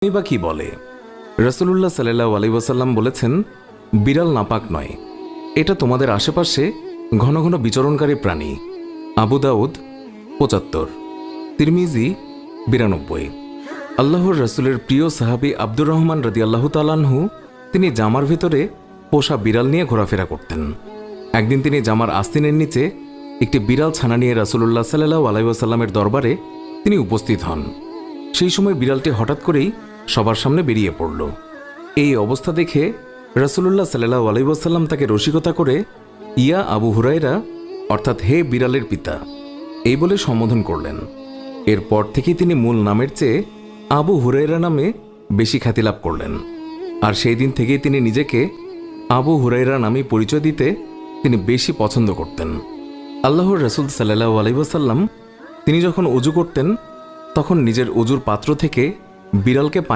বা কি বলে? রাসূলুল্লাহ সাল্লাল্লাহু আলাইহি ওয়াসাল্লাম বলেছেন, বিড়াল নাপাক নয়, এটা তোমাদের আশেপাশে ঘন ঘন বিচরণকারী প্রাণী। আবু দাউদ ৭৫, তিরমিজি ৯২। আল্লাহর রাসূলের প্রিয় সাহাবী আব্দুর রহমান রাদিয়াল্লাহু তাআলা আনহু তিনি জামার ভেতরে পোষা বিড়াল নিয়ে ঘোরাফেরা করতেন। একদিন তিনি জামার আস্তিনের নিচে একটি বিড়াল ছানা নিয়ে রাসূলুল্লাহ সাল্লাল্লাহু আলাইহি ওয়াসাল্লামের দরবারে তিনি উপস্থিত হন। সেই সময় বিড়ালটি হঠাৎ করেই সবার সামনে বেরিয়ে পড়ল। এই অবস্থা দেখে রাসূলুল্লাহ সাল্লাল্লাহু আলাইহি ওয়াসাল্লাম তাকে রসিকতা করে ইয়া আবু হুরায়রা, অর্থাৎ হে বিড়ালের পিতা, এই বলে সম্বোধন করলেন। এরপর থেকেই তিনি মূল নামের চেয়ে আবু হুরায়রা নামে বেশি খ্যাতি লাভ করলেন। আর সেই দিন থেকেই তিনি নিজেকে আবু হুরায়রা নামে পরিচয় দিতে তিনি বেশি পছন্দ করতেন। আল্লাহর রাসূল সাল্লাল্লাহু আলাইহি ওয়াসাল্লাম তিনি যখন ওযু করতেন তখন নিজের ওযুর পাত্র থেকে বিড়ালকে পানি